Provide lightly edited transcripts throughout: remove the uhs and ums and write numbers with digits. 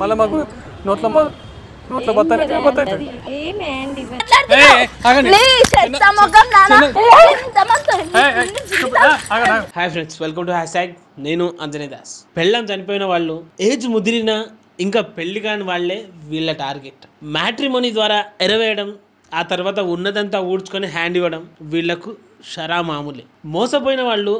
మళ్ళీ మాకు నోట్లో hi friends, welcome to hashtag నేను అంజనీ దాస్. పెళ్ళాం చనిపోయిన వాళ్ళు, ఏజ్ ముదిరిన ఇంకా పెళ్లి కాని వాళ్ళే వీళ్ళ టార్గెట్. మ్యాట్రిమోనీ ద్వారా ఎరవేయడం, ఆ తర్వాత ఉన్నదంతా ఊడ్చుకొని హ్యాండ్ ఇవ్వడం వీళ్లకు షరా మామూలే. మోసపోయిన వాళ్ళు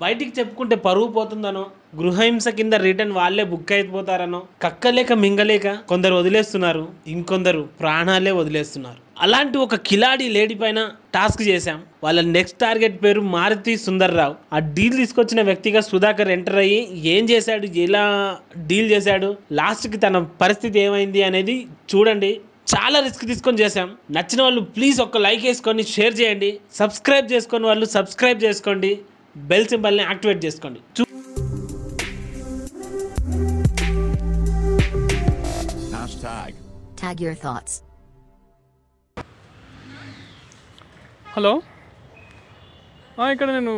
బయటికి చెప్పుకుంటే పరువు పోతుందనో, గృహహింస కింద రిటర్న్ వాళ్ళే బుక్ అయిపోతారనో, కక్కలేక మింగలేక కొందరు వదిలేస్తున్నారు, ఇంకొందరు ప్రాణాలే వదిలేస్తున్నారు. అలాంటి ఒక కిలాడి లేడీ పైన టాస్క్ చేశాం. వాళ్ళ నెక్స్ట్ టార్గెట్ పేరు మారుతి సుందర్రావు. ఆ డీల్ తీసుకొచ్చిన వ్యక్తిగా సుధాకర్ ఎంటర్ అయ్యి ఏం చేశాడు, ఎలా డీల్ చేశాడు, లాస్ట్కి తన పరిస్థితి ఏమైంది అనేది చూడండి. చాలా రిస్క్ తీసుకొని చేసాం. నచ్చిన వాళ్ళు ప్లీజ్ ఒక లైక్ వేసుకొని షేర్ చేయండి. సబ్స్క్రైబ్ చేసుకొని వాళ్ళు సబ్స్క్రైబ్ చేసుకోండి. బెల్ సింబల్ని యాక్టివేట్ చేసుకోండి. Tag your thoughts. హలో, ఇక్కడ నేను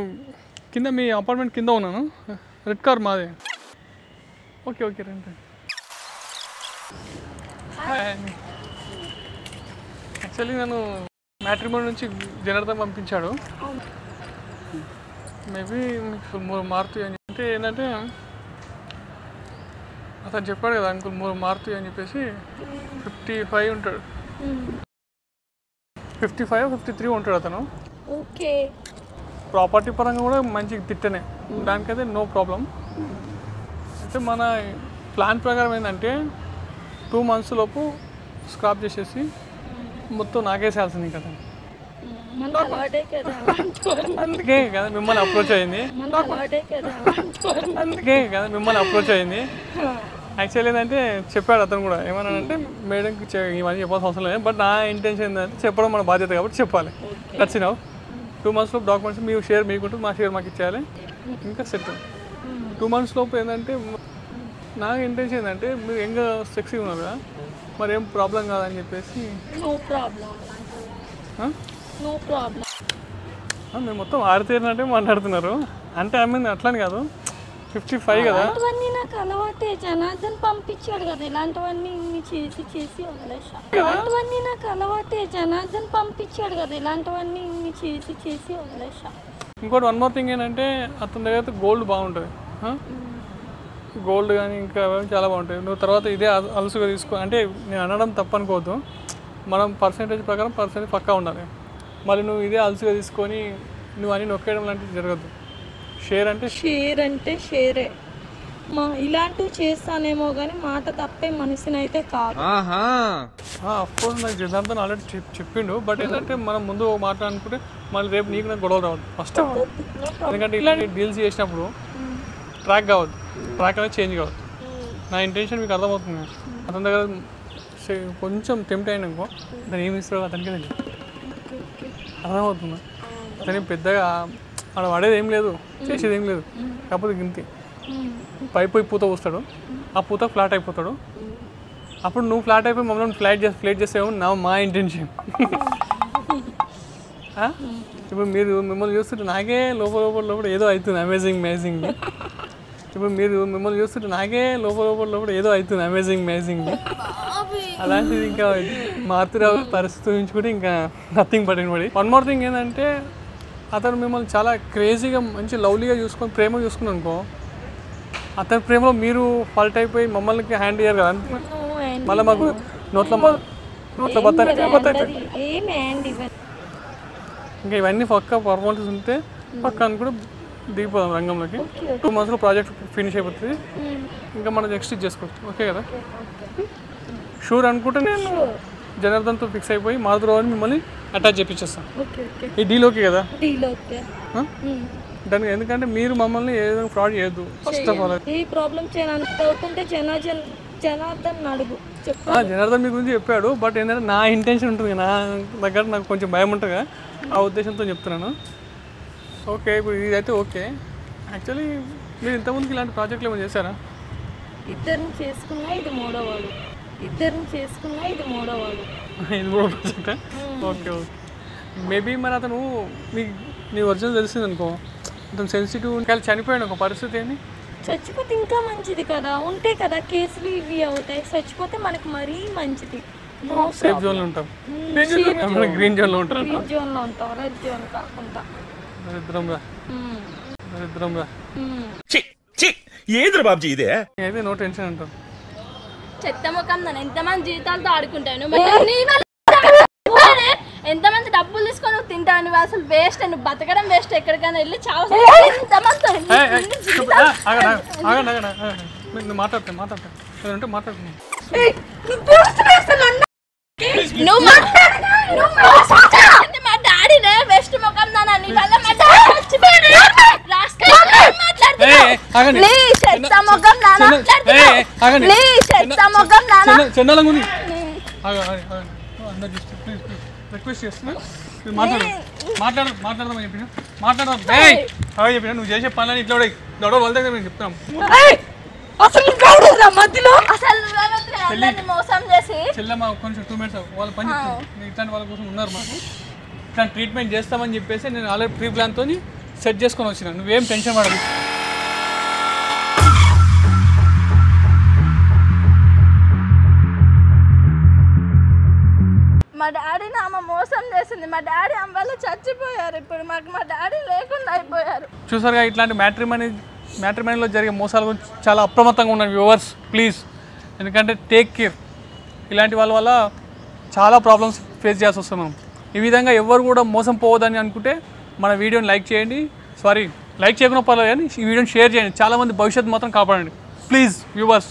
కింద మీ అపార్ట్మెంట్ కింద ఉన్నాను. రెడ్ కార్ మాదే. ఓకే ఓకే రండి. యాక్చువల్లీ నేను మ్యాట్రిమోనీ నుంచి జనార్దన్ పంపించాడు. మేబీ మీకు మారుతి అని అంటే ఏంటంటే అతను చెప్పాడు కదా, అంకుల్ మారుతి అని చెప్పేసి 55 ఉంటాడు, 55 53 ఉంటాడు అతను. ఓకే, ప్రాపర్టీ పరంగా కూడా మంచి తిట్టనే, దానికైతే నో ప్రాబ్లం. అయితే మన ప్లాన్ ప్రకారం ఏంటంటే 2 months లోపు స్క్రాప్ చేసేసి మొత్తం నాకేసేయాల్సింది కదా. అందుకే కదా మిమ్మల్ని అప్రోచ్ అయింది. యాక్చువల్లీ ఏంటంటే చెప్పాడు అతను కూడా, ఏమన్నాడంటే మేడంకి ఇవన్నీ చెప్పాల్సిన అవసరం లేదు, బట్ నా ఇంటెన్షన్ ఏంటంటే చెప్పడం మన బాధ్యత కాబట్టి చెప్పాలి. నచ్చినావు 2 months లోపు డాక్యుమెంట్స్ మీ షేర్ మీకుంటూ మా షేర్ మాకు ఇచ్చేయాలి. ఇంకా సెట్ 2 months లోపు ఏంటంటే నా ఇంటెన్షన్ ఏంటంటే మీరు ఇంకా సెక్సీ ఉన్నారు కదా, మరి ఏం ప్రాబ్లం కాదని చెప్పేసి. మేము మొత్తం ఆరితేరినట్టే మాట్లాడుతున్నారు. అంటే ఐ మీన్ అట్లని కాదు, 55 కదా. నాకు అలవాటే, జనార్దన్ పంపించాడు కదా ఇలాంటివన్నీ చేసి వదిలేసా. ఇంకోటి వన్ మోర్ థింగ్ ఏంటంటే అతని దగ్గర అయితే గోల్డ్ బాగుంటుంది. గోల్డ్ కానీ ఇంకా చాలా బాగుంటాయి. నువ్వు తర్వాత ఇదే అలసుగా తీసుకో అంటే నేను అనడం తప్పనుకోవద్దు, మనం పర్సెంటేజ్ ప్రకారం పక్కా ఉండాలి. మళ్ళీ నువ్వు ఇదే అలసుగా తీసుకొని నువ్వు అని నొక్కేయడం లాంటివి జరగద్దు. షేర్ అంటే షేరే. ఇలాంటివి చేస్తానేమో కానీ మాట తప్పే మనిషిని అయితే కాదు. అఫ్కోర్స్ నాకు జనార్దన్ ఆల్రెడీ చెప్పిండు, బట్ ఏంటంటే మనం ముందు మాట్లాడుకుంటే మళ్ళీ రేపు నీకు నాకు గొడవలు రావద్దు ఫస్ట్. ఎందుకంటే ఇలాంటి డీల్స్ చేసినప్పుడు ట్రాక్ కావద్దు, ట్రాక్ అనేది చేంజ్ కావద్దు. నా ఇంటెన్షన్ మీకు అర్థమవుతుంది. అతని దగ్గర కొంచెం టెంప్ట్ అయినాకో అతను ఏమి ఇస్తాడో అతనికి అర్థమవుతుంది. అతని పెద్దగా ఆడ వాడేది ఏం లేదు, చేసేది ఏం లేదు, కాకపోతే గింతి పైపోయి పూత పోస్తాడు, ఆ పూత ఫ్లాట్ అయిపోతాడు. అప్పుడు నువ్వు ఫ్లాట్ అయిపోయి మమ్మల్ని ఫ్లేట్ చేసేమో మా ఇంటెన్షన్. ఇప్పుడు మీరు మిమ్మల్ని చూస్తుంటే నాకే లోపల ఏదో అవుతుంది అమేజింగ్. ఇప్పుడు మీరు మిమ్మల్ని చూస్తుంటే నాకే లోపల ఏదో అవుతుంది అమేజింగ్. అలాంటిది ఇంకా మారుతిరావు పరిస్థితి నుంచి కూడా ఇంకా నథింగ్ బట్ పడి. వన్ మోర్ థింగ్ ఏంటంటే అతను మిమ్మల్ని చాలా క్రేజీగా మంచి లవ్లీగా చూసుకొని ప్రేమగా చూసుకున్నాను అనుకో, అతని ప్రేమలో మీరు ఫాల్ట్ అయిపోయి మమ్మల్ని హ్యాండ్ ఇయ్యారు కదా, మళ్ళీ మాకు నోట్లో ఇంకా ఇవన్నీ పక్కా పర్ఫార్మెన్స్ ఉంటే పక్కా అని కూడా దిగిపోదాం రంగంలోకి. 2 months ప్రాజెక్ట్ ఫినిష్ అయిపోతుంది, ఇంకా మనం నెక్స్ట్ చేసుకోవచ్చు. ఓకే కదా, షూర్ అనుకుంటే నేను జనార్దన్తో ఫిక్స్ అయిపోయి మాధురావుని మిమ్మల్ని అటాచ్ చేయించేస్తాను. ఈ డీల్ ఓకే కదా? దానికి ఎందుకంటే మీరు మమ్మల్ని ఏ విధంగా ఫ్రాడ్ చేయొద్దు. ఫస్ట్ ఆఫ్ ఆల్ ఈ ప్రాబ్లం జనార్దన్ అడుగు. జనార్దన్ మీ గురించి చెప్పాడు, బట్ ఏంటంటే నా ఇంటెన్షన్ ఉంటుంది, నా దగ్గర నాకు కొంచెం భయం ఉంటుంది, ఆ ఉద్దేశంతో చెప్తున్నాను. ఓకే, ఇప్పుడు ఇదైతే ఓకే. యాక్చువల్లీ మీరు ఇంతకుముందుకి ఇలాంటి ప్రాజెక్టులు ఏమైనా చేశారా? ఇద్దరిని చేసుకున్నా ఇది మూడోవాడు. ఇది మూడో ప్రాజెక్టా? Okay okay. మేబీ మరి అతను నీ ఒరిజినల్ తెలిసింది అనుకో, అతను సెన్సిటివ్ చనిపోయాడు ఒక పరిస్థితి ఏంటి? చచ్చిపోతే ఇంకా మంచిది కదా, ఉంటే కదా కేసులు ఇవి అవుతాయి. చచ్చిపోతే మనకు మరీ మంచిది. సేఫ్ జోన్లో ఉంటాం, గ్రీన్ జోన్లో ఉంటాం, గ్రీన్ జోన్లో ఉంటాం, రెడ్ జోన్ కాకుండా. దరిద్రంగా దరిద్రంగా ఏదిరా బాబ్జీ ఇదే? అయితే నో టెన్షన్ అంటాం. చెత్త ముఖం నన్ను ఎంతమంది జీవితాలతో ఆడుకుంటాను, ఎంతమంది డబ్బులు తీసుకొని నువ్వు తింటావు. నువ్వు అసలు వేస్ట్, నువ్వు బతకడం వేస్ట్. ఎక్కడికైనా వెళ్ళి చావు. మాట్లాడతా మాట్లాడుతున్నాను. మా డాడీనే వేస్ట్ ముఖం నాన్న, నీ వల్ల మా డాడీ చచ్చిపోయాడు. రిక్వెస్ట్ చేస్తున్నా, మాట్లాడదామని చెప్పిన చెప్పిన నువ్వు చేసే పనులని ఇట్లా దొడవ వాళ్ళ దగ్గర మేము చెప్తాం. చెల్లెమ్మ కొంచెం 2 minutes వాళ్ళ పని చెప్తాను. ఇట్లాంటి వాళ్ళ కోసం ఉన్నారు మాకు, ఇట్లాంటి ట్రీట్మెంట్ చేస్తామని చెప్పేసి నేను ఆల్రెడీ ప్రీ ప్లాన్తో సెట్ చేసుకొని వచ్చిన. నువ్వేం టెన్షన్ పడదు. మా డాడీని ఆమె మోసం చేసింది. మా డాడీ ఆమె వల్ల చచ్చిపోయారు. ఇప్పుడు మాకు మా డాడీ లేకుండా అయిపోయారు. చూసారుగా, ఇట్లాంటి మ్యాట్రిమనీలో జరిగే మోసాల గురించి చాలా అప్రమత్తంగా ఉన్నారు వ్యూవర్స్, ప్లీజ్. ఎందుకంటే టేక్ కేర్. ఇలాంటి వాళ్ళ వల్ల చాలా ప్రాబ్లమ్స్ ఫేస్ చేయాల్సి వస్తున్నాం. ఈ విధంగా ఎవరు కూడా మోసం పోవద్దని అనుకుంటే మన వీడియోని లైక్ చేయండి. లైక్ చేయకుండా పర్లేదు కానీ ఈ వీడియోని షేర్ చేయండి. చాలామంది భవిష్యత్తు మాత్రం కాపాడండి ప్లీజ్ వ్యూవర్స్.